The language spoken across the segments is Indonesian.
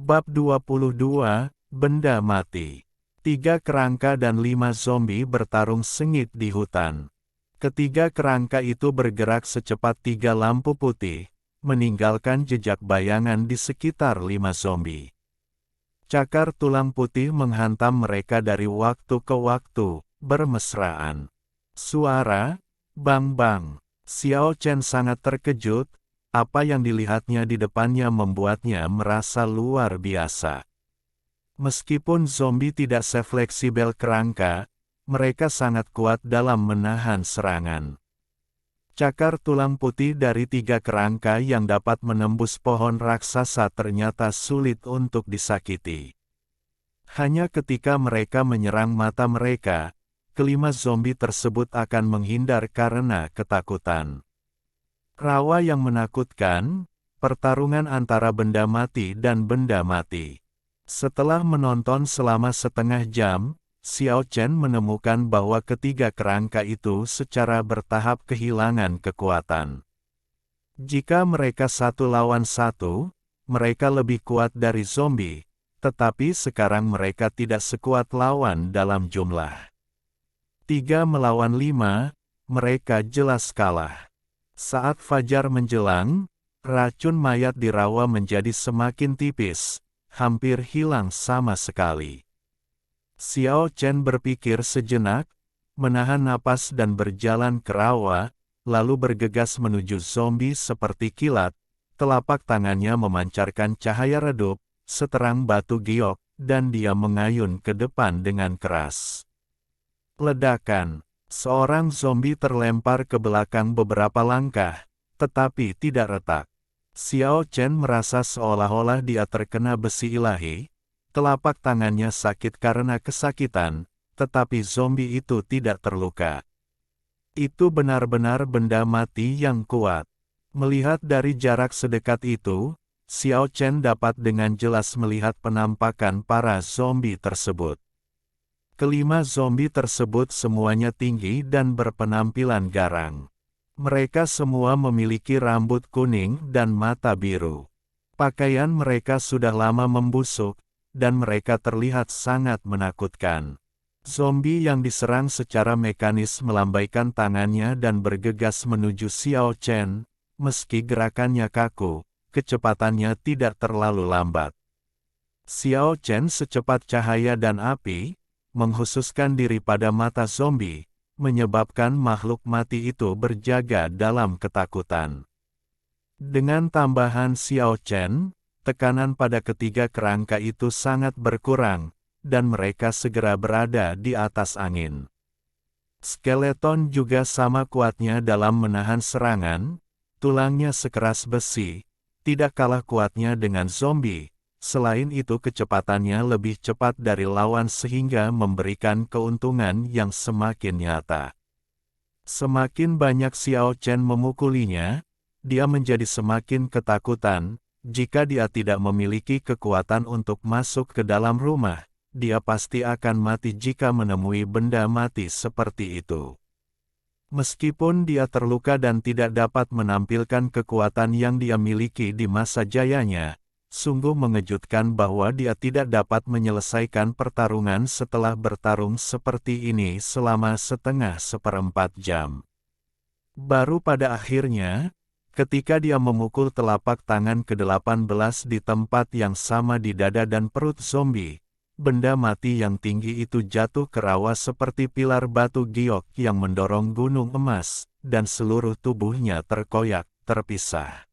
Bab 22, Benda Mati. 3 kerangka dan 5 zombie bertarung sengit di hutan. Ketiga kerangka itu bergerak secepat 3 lampu putih, meninggalkan jejak bayangan di sekitar 5 zombie. Cakar tulang putih menghantam mereka dari waktu ke waktu, bermesraan. Suara, bang-bang. Xiao Chen sangat terkejut, apa yang dilihatnya di depannya membuatnya merasa luar biasa. Meskipun zombie tidak sefleksibel kerangka, mereka sangat kuat dalam menahan serangan. Cakar tulang putih dari 3 kerangka yang dapat menembus pohon raksasa ternyata sulit untuk disakiti. Hanya ketika mereka menyerang mata mereka, kelima zombie tersebut akan menghindar karena ketakutan. Rawa yang menakutkan, pertarungan antara benda mati dan benda mati. Setelah menonton selama setengah jam, Xiao Chen menemukan bahwa ketiga kerangka itu secara bertahap kehilangan kekuatan. Jika mereka 1 lawan 1, mereka lebih kuat dari zombie, tetapi sekarang mereka tidak sekuat lawan dalam jumlah. 3 melawan 5, mereka jelas kalah. Saat fajar menjelang, racun mayat di rawa menjadi semakin tipis, hampir hilang sama sekali. Xiao Chen berpikir sejenak, menahan napas dan berjalan ke rawa, lalu bergegas menuju zombie seperti kilat, telapak tangannya memancarkan cahaya redup, seterang batu giok, dan dia mengayun ke depan dengan keras. Ledakan. Seorang zombie terlempar ke belakang beberapa langkah, tetapi tidak retak. Xiao Chen merasa seolah-olah dia terkena besi ilahi, telapak tangannya sakit karena kesakitan, tetapi zombie itu tidak terluka. Itu benar-benar benda mati yang kuat. Melihat dari jarak sedekat itu, Xiao Chen dapat dengan jelas melihat penampakan para zombie tersebut. Kelima zombie tersebut semuanya tinggi dan berpenampilan garang. Mereka semua memiliki rambut kuning dan mata biru. Pakaian mereka sudah lama membusuk, dan mereka terlihat sangat menakutkan. Zombie yang diserang secara mekanis melambaikan tangannya dan bergegas menuju Xiao Chen, meski gerakannya kaku, kecepatannya tidak terlalu lambat. Xiao Chen secepat cahaya dan api, menghususkan diri pada mata zombie, menyebabkan makhluk mati itu berjaga dalam ketakutan. Dengan tambahan Xiao Chen, tekanan pada ketiga kerangka itu sangat berkurang, dan mereka segera berada di atas angin. Skeleton juga sama kuatnya dalam menahan serangan, tulangnya sekeras besi, tidak kalah kuatnya dengan zombie. Selain itu kecepatannya lebih cepat dari lawan sehingga memberikan keuntungan yang semakin nyata. Semakin banyak Xiao Chen memukulinya, dia menjadi semakin ketakutan. Jika dia tidak memiliki kekuatan untuk masuk ke dalam rumah, dia pasti akan mati jika menemui benda mati seperti itu. Meskipun dia terluka dan tidak dapat menampilkan kekuatan yang dia miliki di masa jayanya, sungguh mengejutkan bahwa dia tidak dapat menyelesaikan pertarungan setelah bertarung seperti ini selama setengah seperempat jam. Baru pada akhirnya, ketika dia memukul telapak tangan ke-18 di tempat yang sama di dada dan perut zombie, benda mati yang tinggi itu jatuh ke rawa seperti pilar batu giok yang mendorong gunung emas, dan seluruh tubuhnya terkoyak, terpisah.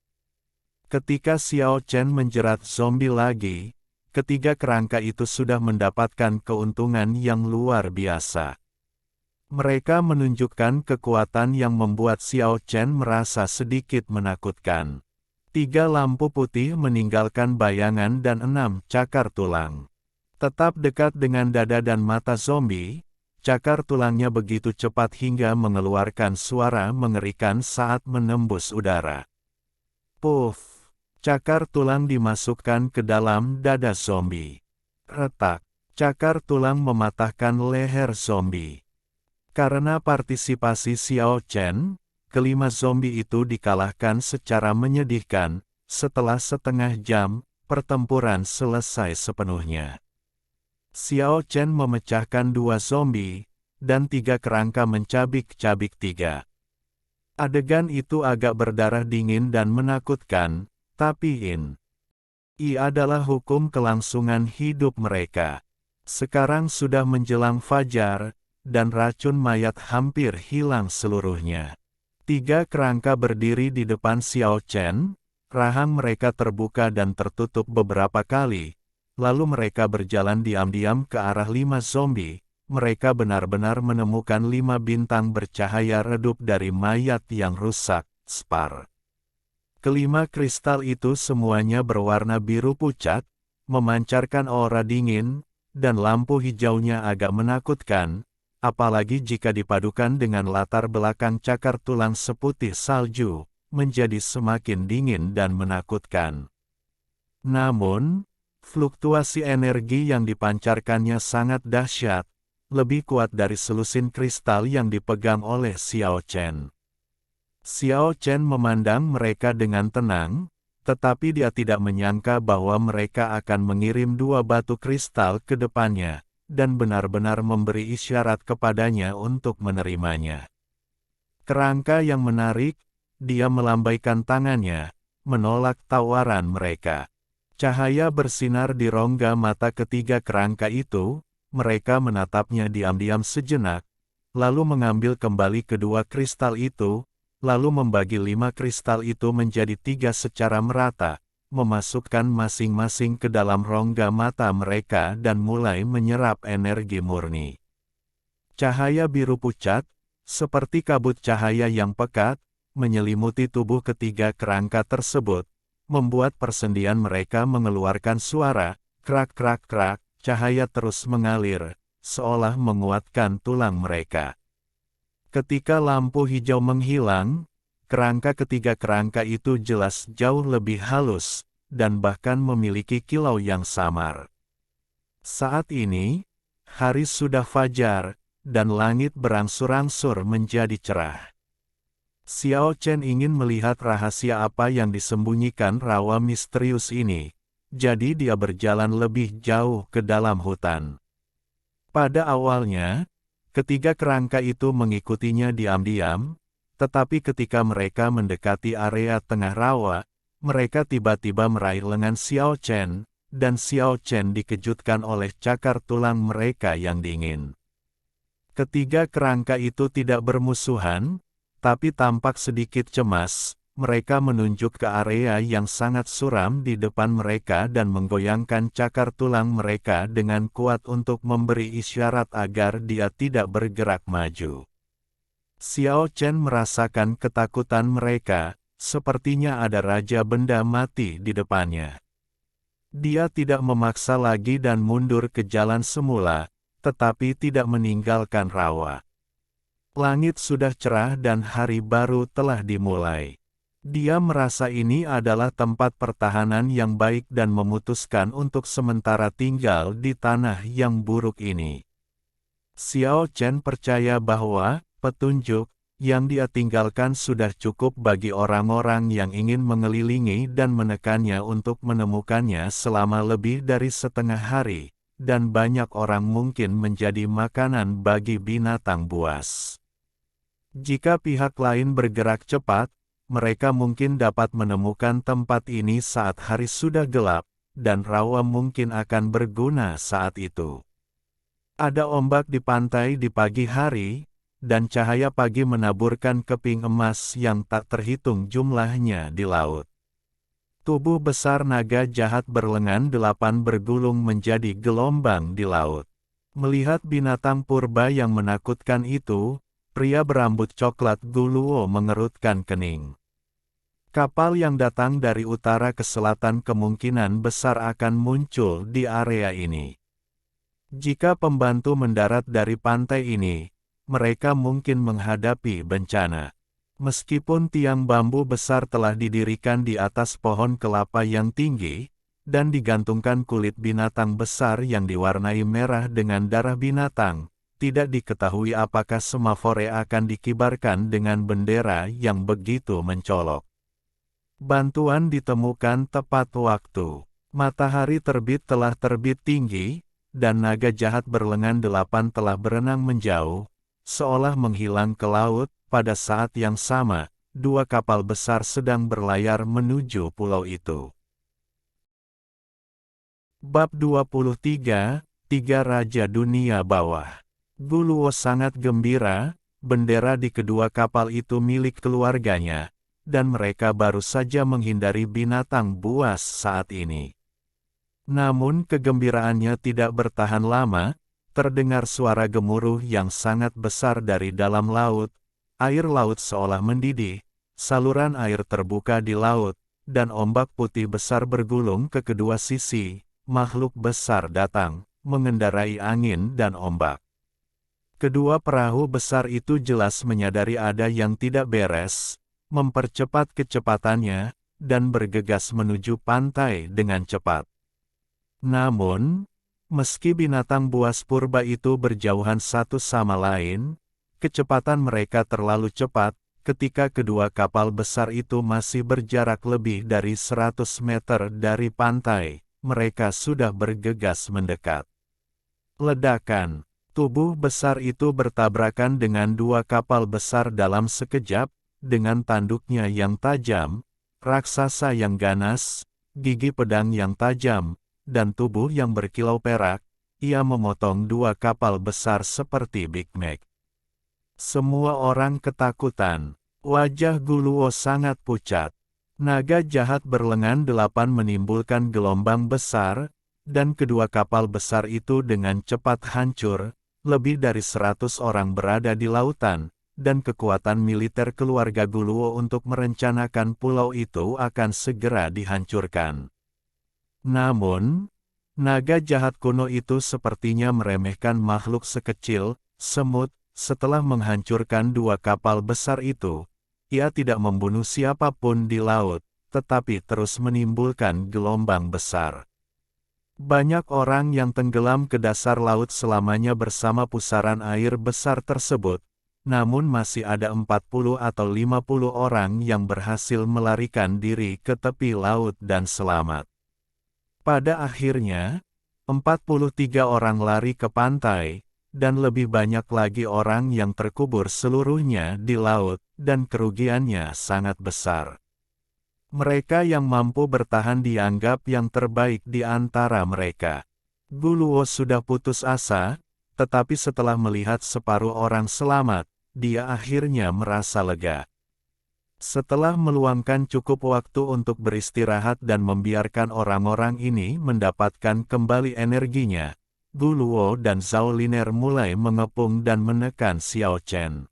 Ketika Xiao Chen menjerat zombie lagi, ketiga kerangka itu sudah mendapatkan keuntungan yang luar biasa. Mereka menunjukkan kekuatan yang membuat Xiao Chen merasa sedikit menakutkan. 3 lampu putih meninggalkan bayangan dan 6 cakar tulang. Tetap dekat dengan dada dan mata zombie, cakar tulangnya begitu cepat hingga mengeluarkan suara mengerikan saat menembus udara. Puff! Cakar tulang dimasukkan ke dalam dada zombie. Retak. Cakar tulang mematahkan leher zombie. Karena partisipasi Xiao Chen, kelima zombie itu dikalahkan secara menyedihkan. Setelah setengah jam, pertempuran selesai sepenuhnya. Xiao Chen memecahkan 2 zombie, dan 3 kerangka mencabik-cabik 3. Adegan itu agak berdarah dingin dan menakutkan, tapi ini adalah hukum kelangsungan hidup mereka. Sekarang sudah menjelang fajar, dan racun mayat hampir hilang seluruhnya. 3 kerangka berdiri di depan Xiao Chen, rahang mereka terbuka dan tertutup beberapa kali, lalu mereka berjalan diam-diam ke arah 5 zombie. Mereka benar-benar menemukan 5 bintang bercahaya redup dari mayat yang rusak, spar. Kelima kristal itu semuanya berwarna biru pucat, memancarkan aura dingin, dan lampu hijaunya agak menakutkan, apalagi jika dipadukan dengan latar belakang cakar tulang seputih salju, menjadi semakin dingin dan menakutkan. Namun, fluktuasi energi yang dipancarkannya sangat dahsyat, lebih kuat dari selusin kristal yang dipegang oleh Xiao Chen. Xiao Chen memandang mereka dengan tenang, tetapi dia tidak menyangka bahwa mereka akan mengirim 2 batu kristal ke depannya, dan benar-benar memberi isyarat kepadanya untuk menerimanya. Kerangka yang menarik, dia melambaikan tangannya, menolak tawaran mereka. Cahaya bersinar di rongga mata ketiga kerangka itu. Mereka menatapnya diam-diam sejenak, lalu mengambil kembali kedua kristal itu, lalu membagi 5 kristal itu menjadi 3 secara merata, memasukkan masing-masing ke dalam rongga mata mereka dan mulai menyerap energi murni. Cahaya biru pucat, seperti kabut cahaya yang pekat, menyelimuti tubuh ketiga kerangka tersebut, membuat persendian mereka mengeluarkan suara, krak-krak-krak. Cahaya terus mengalir, seolah menguatkan tulang mereka. Ketika lampu hijau menghilang, kerangka ketiga kerangka itu jelas jauh lebih halus, dan bahkan memiliki kilau yang samar. Saat ini, hari sudah fajar, dan langit berangsur-angsur menjadi cerah. Xiao Chen ingin melihat rahasia apa yang disembunyikan rawa misterius ini. Jadi dia berjalan lebih jauh ke dalam hutan. Pada awalnya, ketiga kerangka itu mengikutinya diam-diam, tetapi ketika mereka mendekati area tengah rawa, mereka tiba-tiba meraih lengan Xiao Chen, dan Xiao Chen dikejutkan oleh cakar tulang mereka yang dingin. Ketiga kerangka itu tidak bermusuhan, tapi tampak sedikit cemas. Mereka menunjuk ke area yang sangat suram di depan mereka dan menggoyangkan cakar tulang mereka dengan kuat untuk memberi isyarat agar dia tidak bergerak maju. Xiao Chen merasakan ketakutan mereka, sepertinya ada raja benda mati di depannya. Dia tidak memaksa lagi dan mundur ke jalan semula, tetapi tidak meninggalkan rawa. Langit sudah cerah dan hari baru telah dimulai. Dia merasa ini adalah tempat pertahanan yang baik dan memutuskan untuk sementara tinggal di tanah yang buruk ini. Xiao Chen percaya bahwa petunjuk yang dia tinggalkan sudah cukup bagi orang-orang yang ingin mengelilingi dan menekannya untuk menemukannya selama lebih dari setengah hari, dan banyak orang mungkin menjadi makanan bagi binatang buas. Jika pihak lain bergerak cepat, mereka mungkin dapat menemukan tempat ini saat hari sudah gelap, dan rawa mungkin akan berguna saat itu. Ada ombak di pantai di pagi hari, dan cahaya pagi menaburkan keping emas yang tak terhitung jumlahnya di laut. Tubuh besar naga jahat berlengan 8 bergulung menjadi gelombang di laut. Melihat binatang purba yang menakutkan itu, pria berambut coklat Guluo mengerutkan kening. Kapal yang datang dari utara ke selatan kemungkinan besar akan muncul di area ini. Jika pembantu mendarat dari pantai ini, mereka mungkin menghadapi bencana. Meskipun tiang bambu besar telah didirikan di atas pohon kelapa yang tinggi, dan digantungkan kulit binatang besar yang diwarnai merah dengan darah binatang, tidak diketahui apakah semafore akan dikibarkan dengan bendera yang begitu mencolok. Bantuan ditemukan tepat waktu. Matahari terbit telah terbit tinggi, dan naga jahat berlengan 8 telah berenang menjauh, seolah menghilang ke laut. Pada saat yang sama, 2 kapal besar sedang berlayar menuju pulau itu. Bab 23, Tiga Raja Dunia Bawah. Guluo sangat gembira, bendera di kedua kapal itu milik keluarganya, dan mereka baru saja menghindari binatang buas saat ini. Namun kegembiraannya tidak bertahan lama, terdengar suara gemuruh yang sangat besar dari dalam laut, air laut seolah mendidih, saluran air terbuka di laut, dan ombak putih besar bergulung ke kedua sisi. Makhluk besar datang, mengendarai angin dan ombak. Kedua perahu besar itu jelas menyadari ada yang tidak beres, mempercepat kecepatannya, dan bergegas menuju pantai dengan cepat. Namun, meski binatang buas purba itu berjauhan satu sama lain, kecepatan mereka terlalu cepat, ketika kedua kapal besar itu masih berjarak lebih dari 100 meter dari pantai. Mereka sudah bergegas mendekat. Ledakan. Tubuh besar itu bertabrakan dengan dua kapal besar dalam sekejap, dengan tanduknya yang tajam, raksasa yang ganas, gigi pedang yang tajam, dan tubuh yang berkilau perak. Ia memotong dua kapal besar seperti Big Mac. Semua orang ketakutan. Wajah Guluo sangat pucat. Naga jahat berlengan 8 menimbulkan gelombang besar, dan kedua kapal besar itu dengan cepat hancur. Lebih dari 100 orang berada di lautan, dan kekuatan militer keluarga Guluo untuk merencanakan pulau itu akan segera dihancurkan. Namun, naga jahat kuno itu sepertinya meremehkan makhluk sekecil, semut. Setelah menghancurkan dua kapal besar itu, ia tidak membunuh siapapun di laut, tetapi terus menimbulkan gelombang besar. Banyak orang yang tenggelam ke dasar laut selamanya bersama pusaran air besar tersebut, namun masih ada 40 atau 50 orang yang berhasil melarikan diri ke tepi laut dan selamat. Pada akhirnya, 43 orang lari ke pantai, dan lebih banyak lagi orang yang terkubur seluruhnya di laut, dan kerugiannya sangat besar. Mereka yang mampu bertahan dianggap yang terbaik di antara mereka. Guluo sudah putus asa, tetapi setelah melihat separuh orang selamat, dia akhirnya merasa lega. Setelah meluangkan cukup waktu untuk beristirahat dan membiarkan orang-orang ini mendapatkan kembali energinya, Guluo dan Zhao Liner mulai mengepung dan menekan Xiao Chen.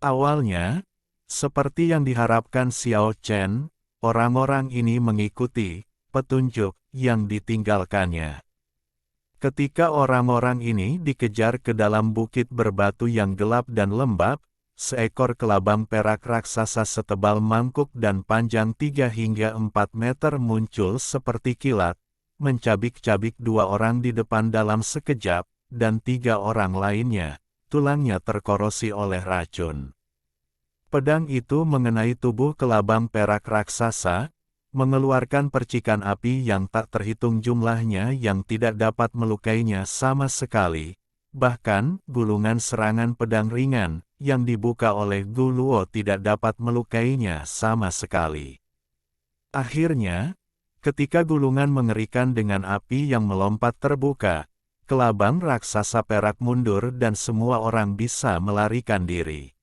Awalnya, seperti yang diharapkan Xiao Chen, orang-orang ini mengikuti petunjuk yang ditinggalkannya. Ketika orang-orang ini dikejar ke dalam bukit berbatu yang gelap dan lembab, seekor kelabang perak raksasa setebal mangkuk dan panjang 3 hingga 4 meter muncul seperti kilat, mencabik-cabik dua orang di depan dalam sekejap, dan 3 orang lainnya, tulangnya terkorosi oleh racun. Pedang itu mengenai tubuh kelabang perak raksasa, mengeluarkan percikan api yang tak terhitung jumlahnya yang tidak dapat melukainya sama sekali. Bahkan, gulungan serangan pedang ringan, yang dibuka oleh Guluo tidak dapat melukainya sama sekali. Akhirnya, ketika gulungan mengerikan dengan api yang melompat terbuka, kelabang raksasa perak mundur dan semua orang bisa melarikan diri.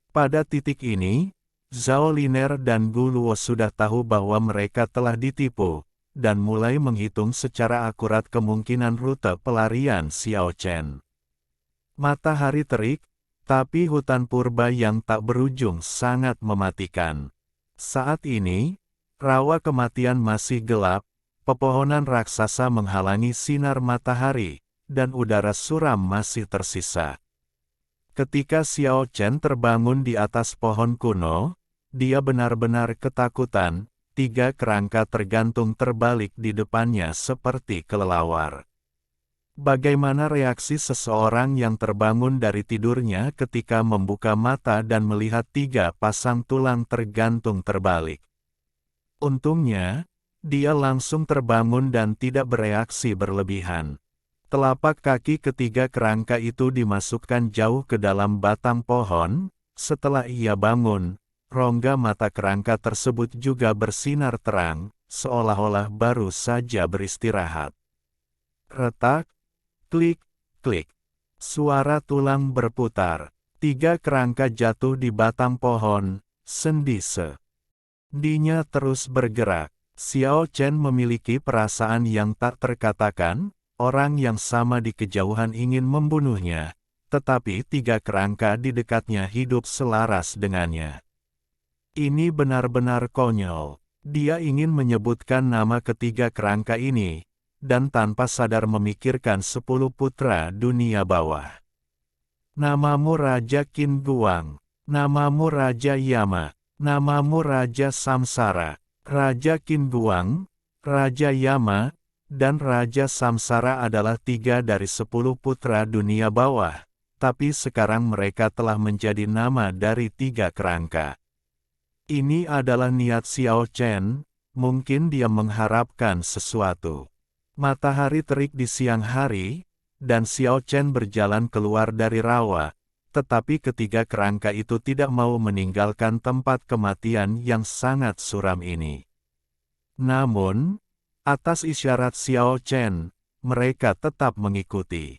Pada titik ini, Zhao Liner dan Guluo sudah tahu bahwa mereka telah ditipu, dan mulai menghitung secara akurat kemungkinan rute pelarian Xiao Chen. Matahari terik, tapi hutan purba yang tak berujung sangat mematikan. Saat ini, rawa kematian masih gelap, pepohonan raksasa menghalangi sinar matahari, dan udara suram masih tersisa. Ketika Xiao Chen terbangun di atas pohon kuno, dia benar-benar ketakutan, 3 kerangka tergantung terbalik di depannya seperti kelelawar. Bagaimana reaksi seseorang yang terbangun dari tidurnya ketika membuka mata dan melihat 3 pasang tulang tergantung terbalik? Untungnya, Dia langsung terbangun dan tidak bereaksi berlebihan. Telapak kaki ketiga kerangka itu dimasukkan jauh ke dalam batang pohon. Setelah ia bangun, rongga mata kerangka tersebut juga bersinar terang, seolah-olah baru saja beristirahat. Retak, klik, klik. Suara tulang berputar. 3 kerangka jatuh di batang pohon, sendi-sendi. Dinya terus bergerak. Xiao Chen memiliki perasaan yang tak terkatakan, orang yang sama di kejauhan ingin membunuhnya, tetapi 3 kerangka di dekatnya hidup selaras dengannya. Ini benar-benar konyol. Dia ingin menyebutkan nama ketiga kerangka ini, dan tanpa sadar memikirkan 10 putra dunia bawah. Namamu Raja Qin Guang, namamu Raja Yama, namamu Raja Samsara. Raja Qin Guang, Raja Yama, dan Raja Samsara adalah 3 dari 10 putra dunia bawah, tapi sekarang mereka telah menjadi nama dari 3 kerangka. Ini adalah niat Xiao Chen, mungkin dia mengharapkan sesuatu. Matahari terik di siang hari, dan Xiao Chen berjalan keluar dari rawa, tetapi ketiga kerangka itu tidak mau meninggalkan tempat kematian yang sangat suram ini. Namun, atas isyarat Xiao Chen, mereka tetap mengikuti.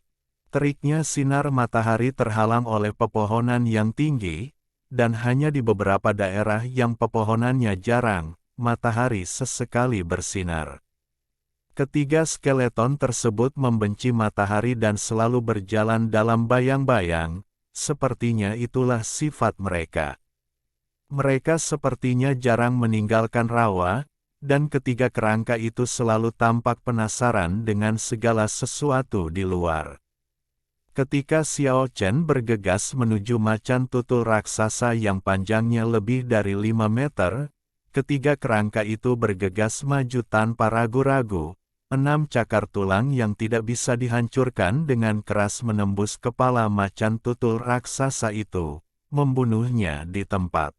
Teriknya sinar matahari terhalang oleh pepohonan yang tinggi, dan hanya di beberapa daerah yang pepohonannya jarang, matahari sesekali bersinar. Ketiga skeleton tersebut membenci matahari dan selalu berjalan dalam bayang-bayang, sepertinya itulah sifat mereka. Mereka sepertinya jarang meninggalkan rawa, dan ketiga kerangka itu selalu tampak penasaran dengan segala sesuatu di luar. Ketika Xiao Chen bergegas menuju macan tutul raksasa yang panjangnya lebih dari 5 meter, ketiga kerangka itu bergegas maju tanpa ragu-ragu. 6 cakar tulang yang tidak bisa dihancurkan dengan keras menembus kepala macan tutul raksasa itu, membunuhnya di tempat.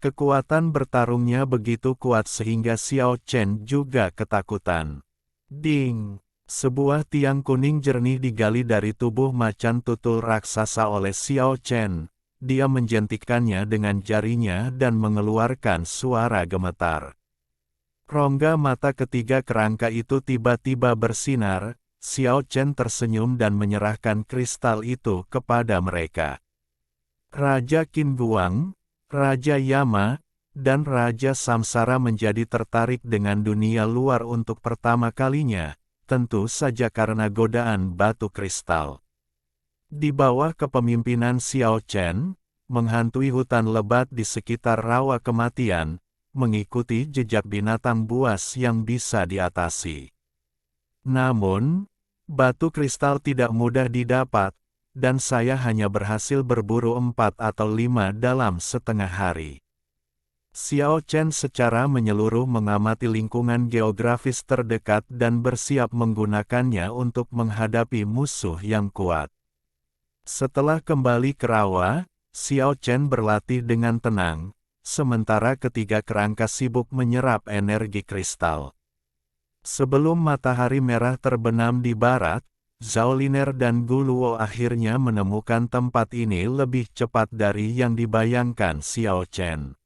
Kekuatan bertarungnya begitu kuat sehingga Xiao Chen juga ketakutan. Ding! Sebuah tiang kuning jernih digali dari tubuh macan tutul raksasa oleh Xiao Chen. Dia menjentikkannya dengan jarinya dan mengeluarkan suara gemetar. Rongga mata ketiga kerangka itu tiba-tiba bersinar. Xiao Chen tersenyum dan menyerahkan kristal itu kepada mereka. Raja Qin Guang, Raja Yama, dan Raja Samsara menjadi tertarik dengan dunia luar untuk pertama kalinya, tentu saja karena godaan batu kristal. Di bawah kepemimpinan Xiao Chen, menghantui hutan lebat di sekitar rawa kematian, mengikuti jejak binatang buas yang bisa diatasi. Namun, batu kristal tidak mudah didapat, dan saya hanya berhasil berburu 4 atau 5 dalam setengah hari. Xiao Chen secara menyeluruh mengamati lingkungan geografis terdekat dan bersiap menggunakannya untuk menghadapi musuh yang kuat. Setelah kembali ke rawa, Xiao Chen berlatih dengan tenang, sementara ketiga kerangka sibuk menyerap energi kristal. Sebelum matahari merah terbenam di barat, Zhao Liner dan Gu Luo akhirnya menemukan tempat ini lebih cepat dari yang dibayangkan Xiao Chen.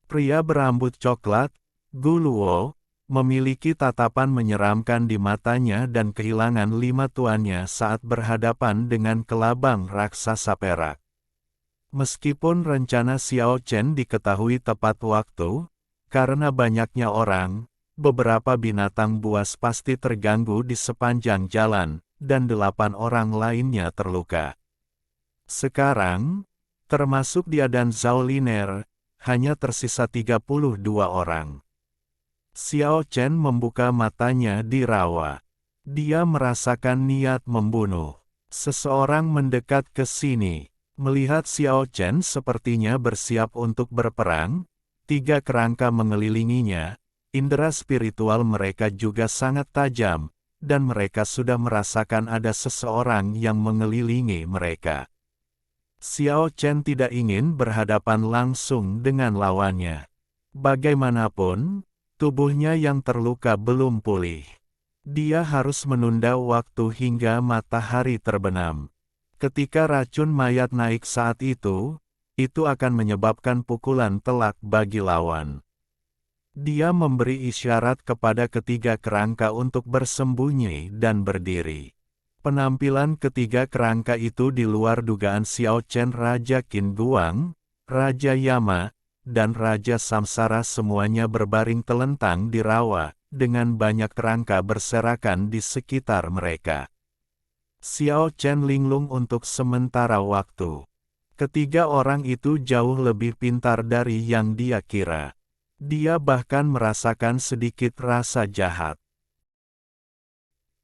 Pria berambut coklat, Gu Luo, memiliki tatapan menyeramkan di matanya dan kehilangan 5 tuannya saat berhadapan dengan kelabang raksasa perak. Meskipun rencana Xiao Chen diketahui tepat waktu, karena banyaknya orang, beberapa binatang buas pasti terganggu di sepanjang jalan, dan 8 orang lainnya terluka. Sekarang, termasuk dia dan Zhao Liner, hanya tersisa 32 orang. Xiao Chen membuka matanya di rawa. Dia merasakan niat membunuh. Seseorang mendekat ke sini. Melihat Xiao Chen sepertinya bersiap untuk berperang, 3 kerangka mengelilinginya, indera spiritual mereka juga sangat tajam, dan mereka sudah merasakan ada seseorang yang mengelilingi mereka. Xiao Chen tidak ingin berhadapan langsung dengan lawannya. Bagaimanapun, Tubuhnya yang terluka belum pulih. Dia harus menunda waktu hingga matahari terbenam. Ketika racun mayat naik saat itu akan menyebabkan pukulan telak bagi lawan. Dia memberi isyarat kepada ketiga kerangka untuk bersembunyi dan berdiri. Penampilan ketiga kerangka itu di luar dugaan Xiao Chen, Raja Qin Guang, Raja Yama, dan Raja Samsara semuanya berbaring telentang di rawa, dengan banyak kerangka berserakan di sekitar mereka. Xiao Chen linglung untuk sementara waktu. Ketiga orang itu jauh lebih pintar dari yang dia kira. Dia bahkan merasakan sedikit rasa jahat.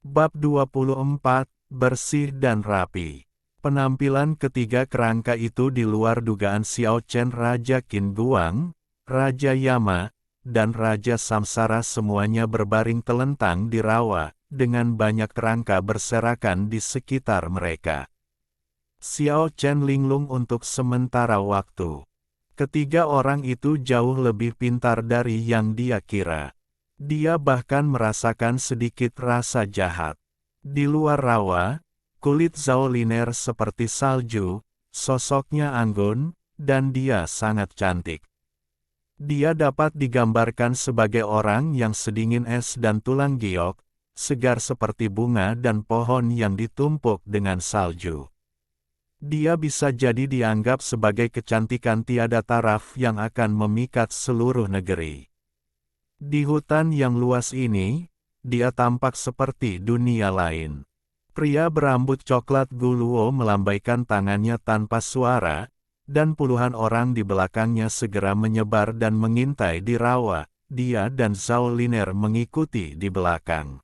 Bab 24, Bersih dan Rapi. Penampilan ketiga kerangka itu di luar dugaan Xiao Chen, Raja Qin Guang, Raja Yama, dan Raja Samsara semuanya berbaring telentang di rawa, dengan banyak kerangka berserakan di sekitar mereka. Xiao Chen linglung untuk sementara waktu. Ketiga orang itu jauh lebih pintar dari yang dia kira. Dia bahkan merasakan sedikit rasa jahat. Di luar rawa, kulit Zhao Liner seperti salju, sosoknya anggun, dan dia sangat cantik. Dia dapat digambarkan sebagai orang yang sedingin es dan tulang giok, segar seperti bunga dan pohon yang ditumpuk dengan salju. Dia bisa jadi dianggap sebagai kecantikan tiada taraf yang akan memikat seluruh negeri. Di hutan yang luas ini, dia tampak seperti dunia lain. Pria berambut coklat Guluo melambaikan tangannya tanpa suara, dan puluhan orang di belakangnya segera menyebar dan mengintai di rawa. Dia dan Zhao Liner mengikuti di belakang.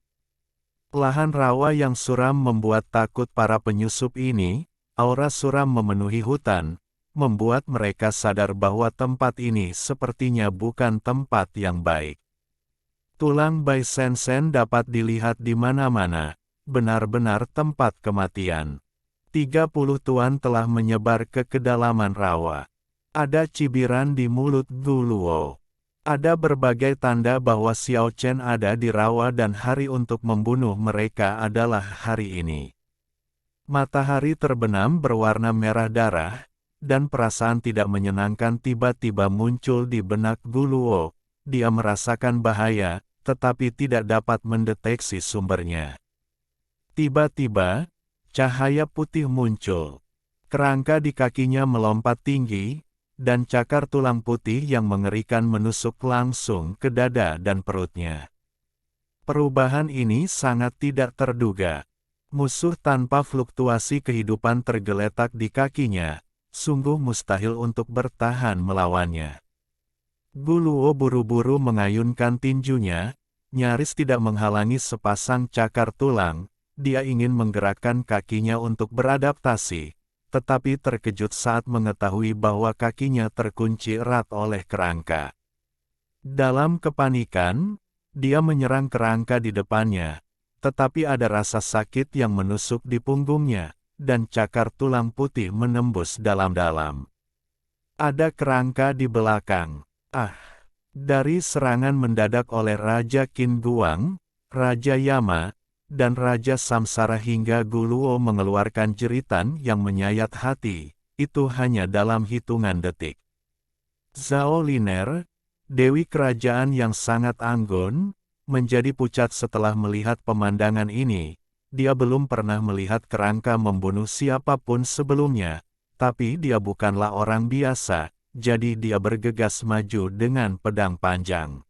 Lahan rawa yang suram membuat takut para penyusup ini. Aura suram memenuhi hutan, membuat mereka sadar bahwa tempat ini sepertinya bukan tempat yang baik. Tulang Bai Sen dapat dilihat di mana-mana, benar-benar tempat kematian. 30 tuan telah menyebar ke kedalaman rawa. Ada cibiran di mulut Guluo. Ada berbagai tanda bahwa Xiao Chen ada di rawa dan hari untuk membunuh mereka adalah hari ini. Matahari terbenam berwarna merah darah, dan perasaan tidak menyenangkan tiba-tiba muncul di benak Guluo. Dia merasakan bahaya, tetapi tidak dapat mendeteksi sumbernya. Tiba-tiba, cahaya putih muncul. Kerangka di kakinya melompat tinggi, dan cakar tulang putih yang mengerikan menusuk langsung ke dada dan perutnya. Perubahan ini sangat tidak terduga. Musuh tanpa fluktuasi kehidupan tergeletak di kakinya, sungguh mustahil untuk bertahan melawannya. Guluo buru-buru mengayunkan tinjunya, nyaris tidak menghalangi sepasang cakar tulang. Dia ingin menggerakkan kakinya untuk beradaptasi, tetapi terkejut saat mengetahui bahwa kakinya terkunci erat oleh kerangka. Dalam kepanikan, dia menyerang kerangka di depannya, tetapi ada rasa sakit yang menusuk di punggungnya, dan cakar tulang putih menembus dalam-dalam. Ada kerangka di belakang. Dari serangan mendadak oleh Raja Qin Guang, Raja Yama, dan Raja Samsara hingga Guluo mengeluarkan jeritan yang menyayat hati, itu hanya dalam hitungan detik. Zhao Liner, Dewi Kerajaan yang sangat anggun, menjadi pucat setelah melihat pemandangan ini. Dia belum pernah melihat kerangka membunuh siapapun sebelumnya, tapi dia bukanlah orang biasa. Jadi dia bergegas maju dengan pedang panjang.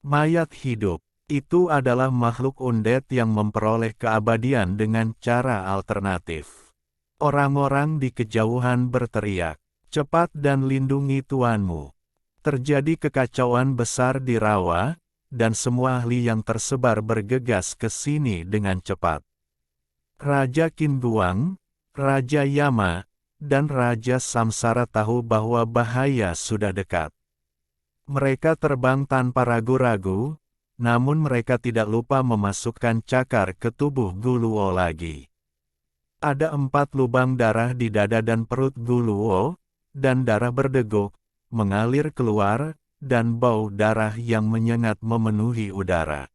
Mayat hidup, itu adalah makhluk undead yang memperoleh keabadian dengan cara alternatif. Orang-orang di kejauhan berteriak, "Cepat dan lindungi tuanmu." Terjadi kekacauan besar di rawa, dan semua ahli yang tersebar bergegas ke sini dengan cepat. Raja Qin Guang, Raja Yama, dan Raja Samsara tahu bahwa bahaya sudah dekat. Mereka terbang tanpa ragu-ragu, namun mereka tidak lupa memasukkan cakar ke tubuh Guluo lagi. Ada 4 lubang darah di dada dan perut Guluo, dan darah berdeguk, mengalir keluar, dan bau darah yang menyengat memenuhi udara.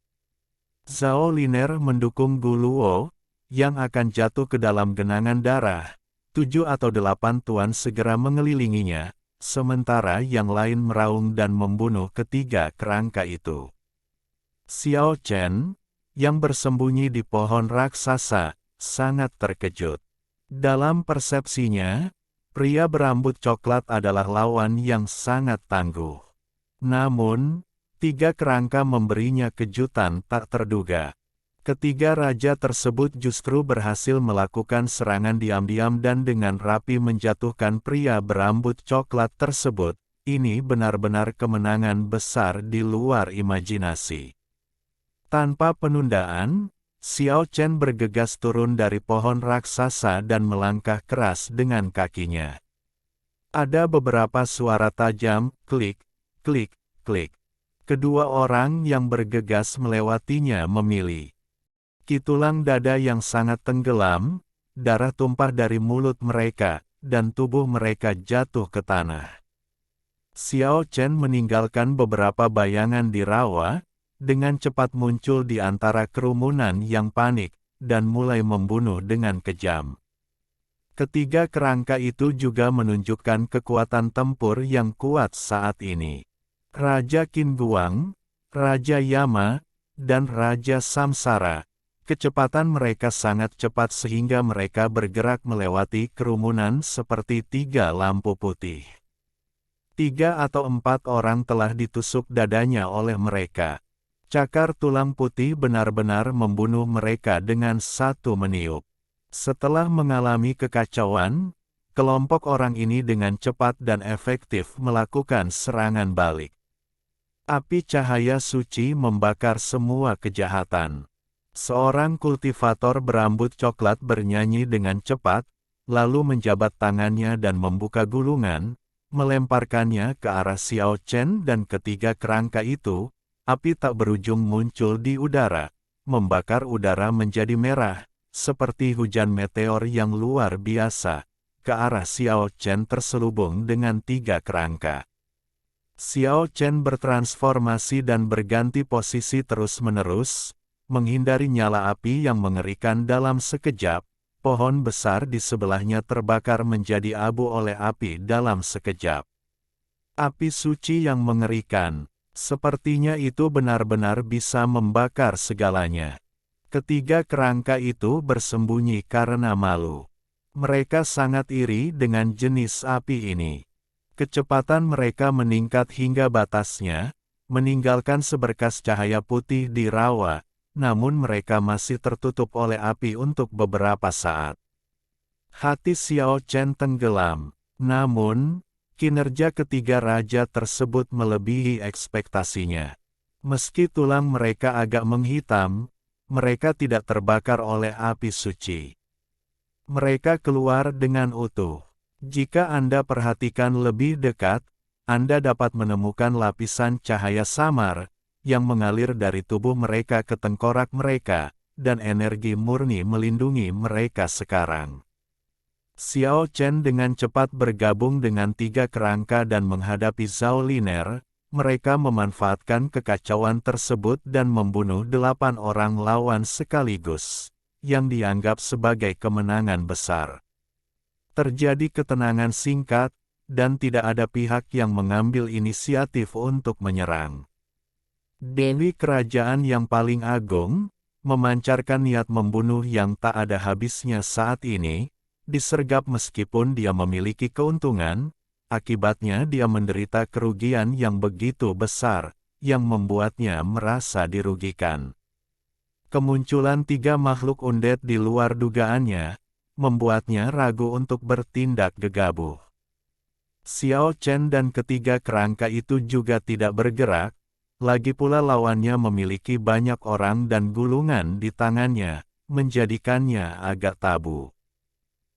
Zhao Liner mendukung Gu Luo, yang akan jatuh ke dalam genangan darah. 7 atau 8 tuan segera mengelilinginya, sementara yang lain meraung dan membunuh ketiga kerangka itu. Xiao Chen, yang bersembunyi di pohon raksasa, sangat terkejut. Dalam persepsinya, pria berambut coklat adalah lawan yang sangat tangguh. Namun, tiga kerangka memberinya kejutan tak terduga. Ketiga raja tersebut justru berhasil melakukan serangan diam-diam dan dengan rapi menjatuhkan pria berambut coklat tersebut. Ini benar-benar kemenangan besar di luar imajinasi. Tanpa penundaan, Xiao Chen bergegas turun dari pohon raksasa dan melangkah keras dengan kakinya. Ada beberapa suara tajam, klik, klik, klik. Kedua orang yang bergegas melewatinya memilih. Tulang dada yang sangat tenggelam, darah tumpah dari mulut mereka, dan tubuh mereka jatuh ke tanah. Xiao Chen meninggalkan beberapa bayangan di rawa, dengan cepat muncul di antara kerumunan yang panik, dan mulai membunuh dengan kejam. Ketiga kerangka itu juga menunjukkan kekuatan tempur yang kuat saat ini. Raja Qin Guang, Raja Yama, dan Raja Samsara. Kecepatan mereka sangat cepat sehingga mereka bergerak melewati kerumunan seperti tiga lampu putih. 3 atau 4 orang telah ditusuk dadanya oleh mereka. Cakar tulang putih benar-benar membunuh mereka dengan satu meniup. Setelah mengalami kekacauan, kelompok orang ini dengan cepat dan efektif melakukan serangan balik. Api cahaya suci membakar semua kejahatan. Seorang kultivator berambut coklat bernyanyi dengan cepat, lalu menjabat tangannya dan membuka gulungan, melemparkannya ke arah Xiao Chen dan ketiga kerangka itu. Api tak berujung muncul di udara, membakar udara menjadi merah, seperti hujan meteor yang luar biasa, ke arah Xiao Chen terselubung dengan tiga kerangka. Xiao Chen bertransformasi dan berganti posisi terus-menerus, menghindari nyala api yang mengerikan dalam sekejap. Pohon besar di sebelahnya terbakar menjadi abu oleh api dalam sekejap. Api suci yang mengerikan, sepertinya itu benar-benar bisa membakar segalanya. Ketiga kerangka itu bersembunyi karena malu. Mereka sangat iri dengan jenis api ini. Kecepatan mereka meningkat hingga batasnya, meninggalkan seberkas cahaya putih di rawa, namun mereka masih tertutup oleh api untuk beberapa saat. Hati Xiao Chen tenggelam, namun, kinerja ketiga raja tersebut melebihi ekspektasinya. Meski tulang mereka agak menghitam, mereka tidak terbakar oleh api suci. Mereka keluar dengan utuh. Jika Anda perhatikan lebih dekat, Anda dapat menemukan lapisan cahaya samar, yang mengalir dari tubuh mereka ke tengkorak mereka, dan energi murni melindungi mereka sekarang. Xiao Chen dengan cepat bergabung dengan tiga kerangka dan menghadapi Zhao Liner. Mereka memanfaatkan kekacauan tersebut dan membunuh 8 orang lawan sekaligus, yang dianggap sebagai kemenangan besar. Terjadi ketenangan singkat, dan tidak ada pihak yang mengambil inisiatif untuk menyerang. Dewi Kerajaan yang paling agung, memancarkan niat membunuh yang tak ada habisnya saat ini, disergap meskipun dia memiliki keuntungan, akibatnya dia menderita kerugian yang begitu besar, yang membuatnya merasa dirugikan. Kemunculan tiga makhluk undead di luar dugaannya, membuatnya ragu untuk bertindak gegabah. Xiao Chen dan ketiga kerangka itu juga tidak bergerak, lagi pula lawannya memiliki banyak orang dan gulungan di tangannya, menjadikannya agak tabu.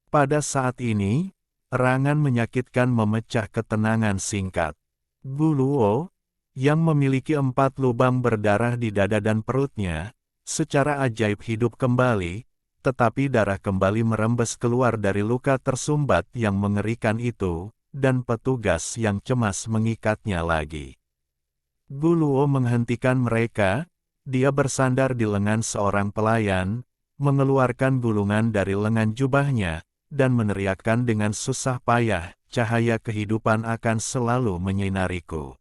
Pada saat ini, erangan menyakitkan memecah ketenangan singkat. Gu Luo, yang memiliki 4 lubang berdarah di dada dan perutnya, secara ajaib hidup kembali, tetapi darah kembali merembes keluar dari luka tersumbat yang mengerikan itu, dan petugas yang cemas mengikatnya lagi. Guluo menghentikan mereka, dia bersandar di lengan seorang pelayan, mengeluarkan gulungan dari lengan jubahnya, dan meneriakkan dengan susah payah, cahaya kehidupan akan selalu menyinariku.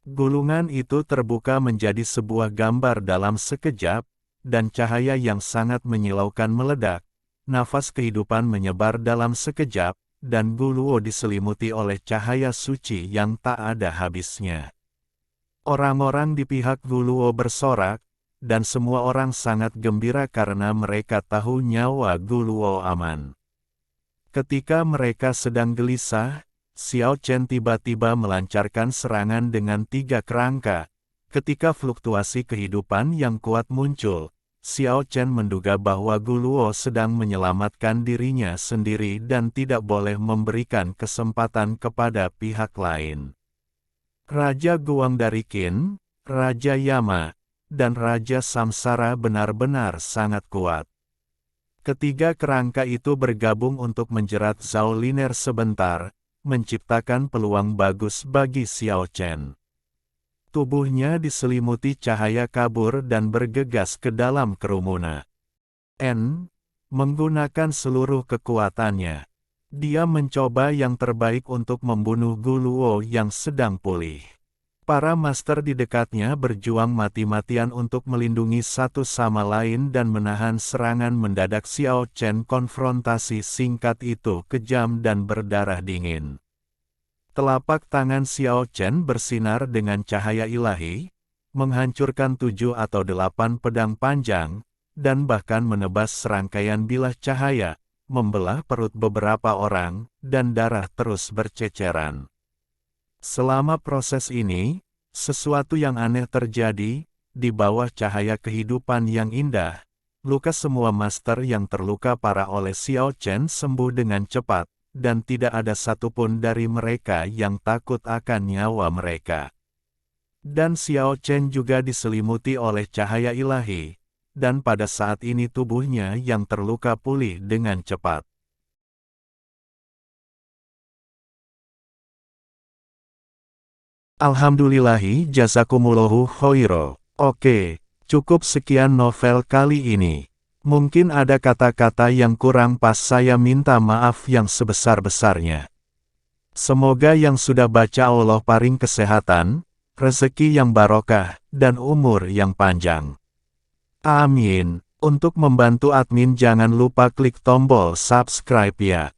Gulungan itu terbuka menjadi sebuah gambar dalam sekejap, dan cahaya yang sangat menyilaukan meledak. Nafas kehidupan menyebar dalam sekejap, dan Guluo diselimuti oleh cahaya suci yang tak ada habisnya. Orang-orang di pihak Guluo bersorak, dan semua orang sangat gembira karena mereka tahu nyawa Guluo aman. Ketika mereka sedang gelisah, Xiao Chen tiba-tiba melancarkan serangan dengan 3 kerangka. Ketika fluktuasi kehidupan yang kuat muncul, Xiao Chen menduga bahwa Guluo sedang menyelamatkan dirinya sendiri dan tidak boleh memberikan kesempatan kepada pihak lain. Raja Guang dari Qin, Raja Yama, dan Raja Samsara benar-benar sangat kuat. Ketiga kerangka itu bergabung untuk menjerat Zhao Liner sebentar, menciptakan peluang bagus bagi Xiao Chen. Tubuhnya diselimuti cahaya kabur dan bergegas ke dalam kerumunan. Menggunakan seluruh kekuatannya, dia mencoba yang terbaik untuk membunuh Guluo yang sedang pulih. Para master di dekatnya berjuang mati-matian untuk melindungi satu sama lain dan menahan serangan mendadak Xiao Chen. Konfrontasi singkat itu kejam dan berdarah dingin. Telapak tangan Xiao Chen bersinar dengan cahaya ilahi, menghancurkan 7 atau 8 pedang panjang, dan bahkan menebas serangkaian bilah cahaya, membelah perut beberapa orang, dan darah terus berceceran. Selama proses ini, sesuatu yang aneh terjadi, di bawah cahaya kehidupan yang indah. Luka semua master yang terluka parah oleh Xiao Chen sembuh dengan cepat, dan tidak ada satupun dari mereka yang takut akan nyawa mereka. Dan Xiao Chen juga diselimuti oleh cahaya ilahi, dan pada saat ini tubuhnya yang terluka pulih dengan cepat. Alhamdulillahi jazakumullahu khairo. Oke, cukup sekian novel kali ini. Mungkin ada kata-kata yang kurang pas, saya minta maaf yang sebesar-besarnya. Semoga yang sudah baca Allah paring kesehatan, rezeki yang barokah, dan umur yang panjang. Amin. Untuk membantu admin jangan lupa klik tombol subscribe ya.